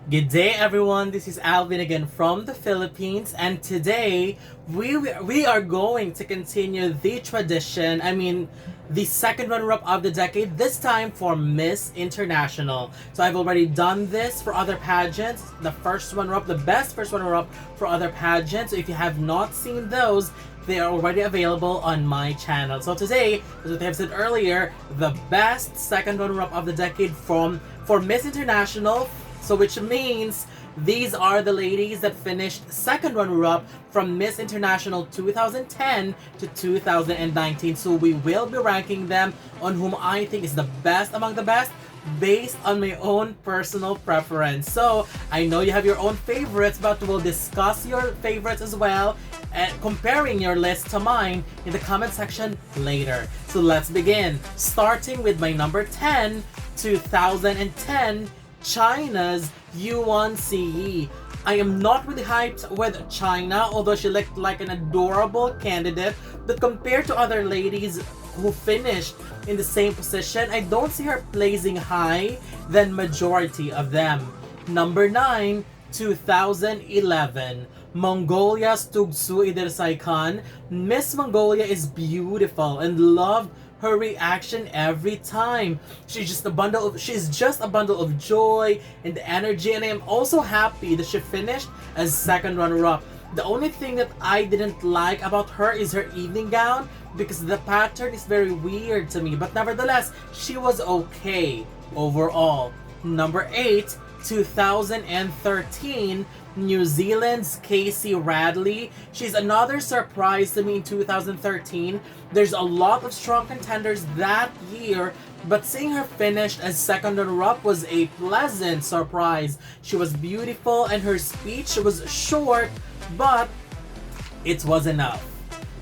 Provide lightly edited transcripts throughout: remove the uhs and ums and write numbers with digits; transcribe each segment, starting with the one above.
Good day, everyone. This is Alvin again from the Philippines, and today we are going to continue the tradition. The second runner-up of the decade. This time for Miss International. So I've already done this for other pageants. The first runner-up, the best first runner-up for other pageants. So if you have not seen those, they are already available on my channel. So today, as what I have said earlier, the best second runner-up of the decade for Miss International. So which means these are the ladies that finished second runner-up from Miss International 2010 to 2019. So we will be ranking them on whom I think is the best among the best based on my own personal preference. So I know you have your own favorites, but we'll discuss your favorites as well and comparing your list to mine in the comment section later. So let's begin. Starting with my number 10, 2010, China's Yuan Siyi. I am not really hyped with China, although she looked like an adorable candidate, but compared to other ladies who finished in the same position, I don't see her placing high than majority of them. Number 9, 2011, Mongolia's Tugsuu Idersaikhan. Miss Mongolia is beautiful and loved her reaction every time. She's just a bundle of joy and energy, and I am also happy that she finished as second runner-up. The only thing that I didn't like about her is her evening gown because the pattern is very weird to me, but nevertheless, she was okay overall. Number 8, 2013, New Zealand's Casey Radley. She's another surprise to me in 2013. There's a lot of strong contenders that year, but seeing her finished as second runner-up was a pleasant surprise. She was beautiful and her speech was short, but it was enough.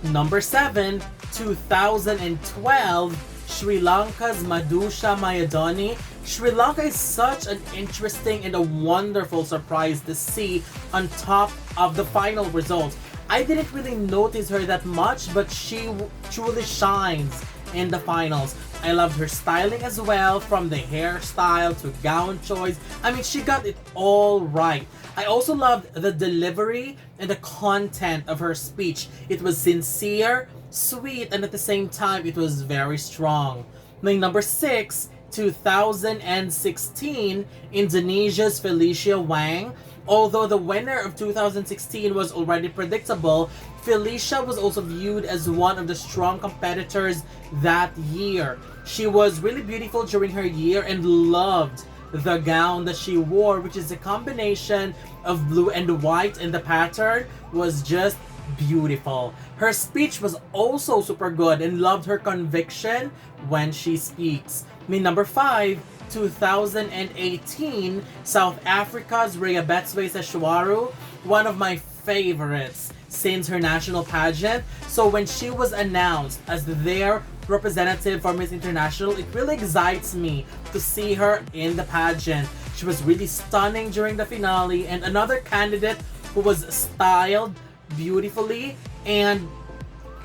Number 7, 2012, Sri Lanka's Madusha Mayadunne. Sri Lanka is such an interesting and a wonderful surprise to see on top of the final results. I didn't really notice her that much, but she truly shines in the finals. I loved her styling as well, from the hairstyle to gown choice. She got it all right. I also loved the delivery and the content of her speech. It was sincere, sweet, and at the same time, it was very strong. My number 6, 2016, Indonesia's Felicia Hwang. Although the winner of 2016 was already predictable, Felicia was also viewed as one of the strong competitors that year. She was really beautiful during her year and loved the gown that she wore, which is a combination of blue and white, and the pattern was just beautiful. Her speech was also super good and loved her conviction when she speaks. Number 5, 2018, South Africa's Reabetswe Sechoaro, one of my favorites since her national pageant. So when she was announced as their representative for Miss International, it really excites me to see her in the pageant. She was really stunning during the finale, and another candidate who was styled beautifully, and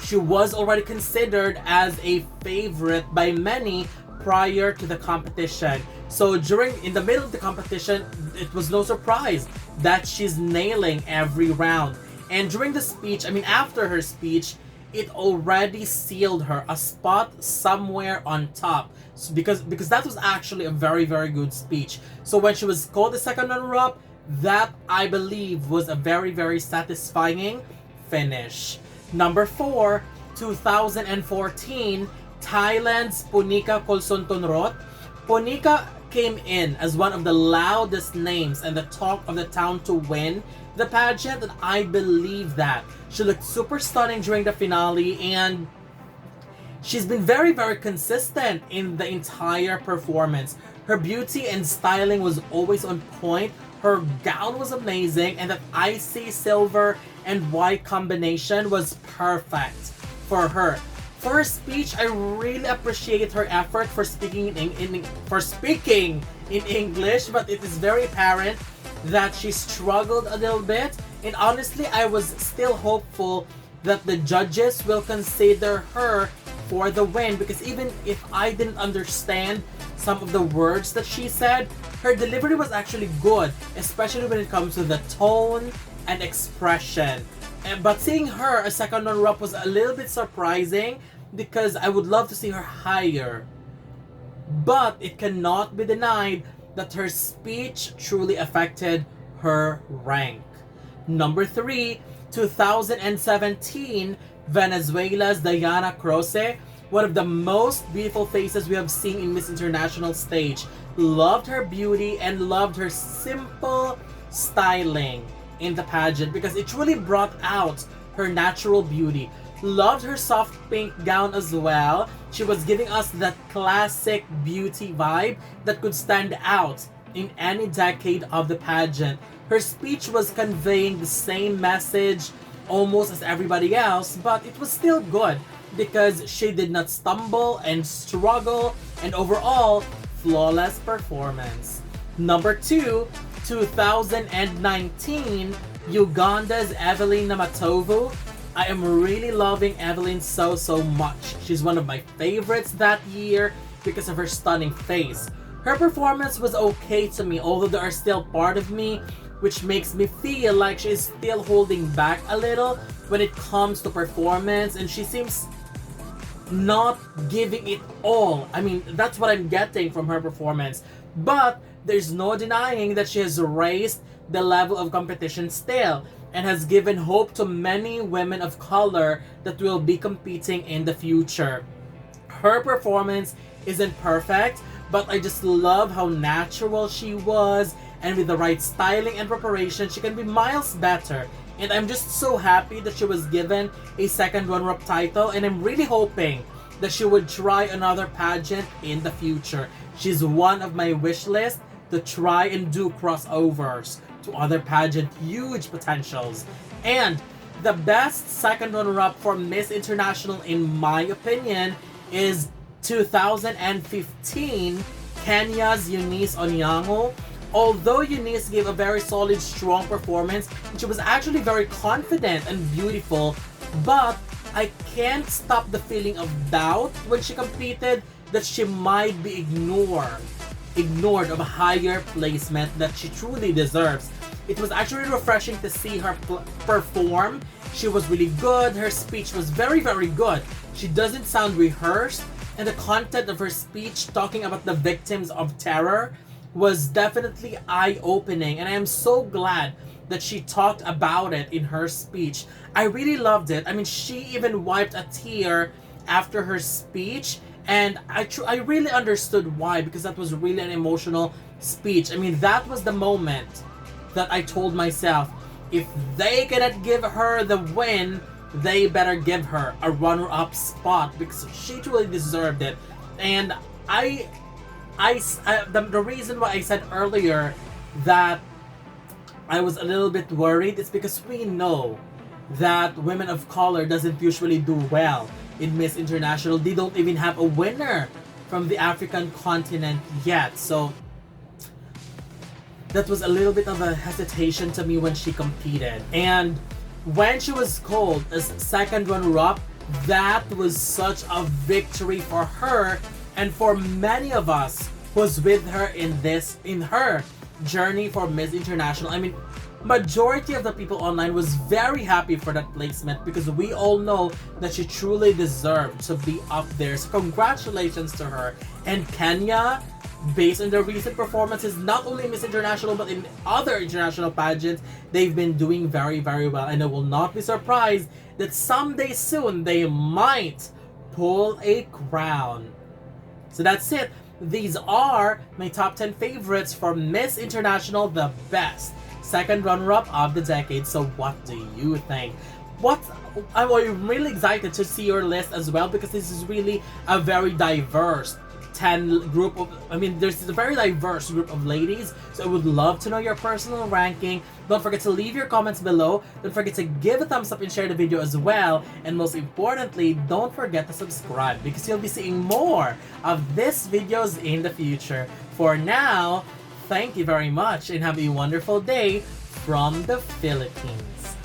she was already considered as a favorite by many prior to the competition. So in the middle of the competition, it was no surprise that she's nailing every round. And during the speech, after her speech, it already sealed her a spot somewhere on top. So because that was actually a very, very good speech. So when she was called the second runner-up, that I believe was a very, very satisfying finish. Number 4, 2014, Thailand's Punika Kulsoontornrut. Punika came in as one of the loudest names and the talk of the town to win the pageant, and I believe that. She looked super stunning during the finale, and she's been very, very consistent in the entire performance. Her beauty and styling was always on point. Her gown was amazing, and that icy silver and white combination was perfect for her. For her speech, I really appreciate her effort for speaking in English, but it is very apparent that she struggled a little bit. And honestly, I was still hopeful that the judges will consider her for the win, because even if I didn't understand some of the words that she said, her delivery was actually good, especially when it comes to the tone and expression. But seeing her a second runner-up was a little bit surprising because I would love to see her higher. But it cannot be denied that her speech truly affected her rank. Number 3, 2017, Venezuela's Diana Croce, one of the most beautiful faces we have seen in Miss International stage. Loved her beauty and loved her simple styling in the pageant because it truly brought out her natural beauty. Loved her soft pink gown as well. She was giving us that classic beauty vibe that could stand out in any decade of the pageant. Her speech was conveying the same message almost as everybody else, but it was still good because she did not stumble and struggle, and overall, flawless performance. Number 2, 2019, Uganda's Evelyn Namatovu. I am really loving Evelyn so much. She's one of my favorites that year because of her stunning face. Her performance was okay to me, although there are still part of me which makes me feel like she is still holding back a little when it comes to performance, and she seems not giving it all. I mean, that's what I'm getting from her performance. But there's no denying that she has raised the level of competition still and has given hope to many women of color that will be competing in the future. Her performance isn't perfect, but I just love how natural she was, and with the right styling and preparation, she can be miles better. And I'm just so happy that she was given a second runner-up title, and I'm really hoping that she would try another pageant in the future. She's one of my wish list to try and do crossovers to other pageant, huge potentials. And the best second runner-up for Miss International, in my opinion, is 2015, Kenya's Eunice Onyango. Although Eunice gave a very solid, strong performance, and she was actually very confident and beautiful, but I can't stop the feeling of doubt when she competed that she might be ignored of a higher placement that she truly deserves. It was actually refreshing to see her perform. She was really good. Her speech was very good. She doesn't sound rehearsed, and the content of her speech talking about the victims of terror was definitely eye-opening, and I am so glad that she talked about it in her speech. I really loved it. I mean, she even wiped a tear after her speech, and I really understood why, because that was really an emotional speech. I mean, that was the moment that I told myself, if they cannot give her the win, they better give her a runner-up spot because she truly deserved it. And the reason why I said earlier that I was a little bit worried is because we know that women of color doesn't usually do well in Miss International. They don't even have a winner from the African continent yet. So that was a little bit of a hesitation to me when she competed. And when she was called as second runner-up, that was such a victory for her and for many of us who's with her in her journey for Miss International. I mean, majority of the people online was very happy for that placement because we all know that she truly deserved to be up there. So congratulations to her. And Kenya, based on their recent performances, not only in Miss International but in other international pageants, they've been doing very well, and I will not be surprised that someday soon they might pull a crown. So that's it. These are my top 10 favorites for Miss International, the best second runner-up of the decade. So what do you think? I'm really excited to see your list as well, because this is really a very diverse there's a very diverse group of ladies, so I would love to know your personal ranking. Don't forget to leave your comments below. Don't forget to give a thumbs up and share the video as well. And most importantly, don't forget to subscribe, because you'll be seeing more of these videos in the future. For now, thank you very much and have a wonderful day from the Philippines.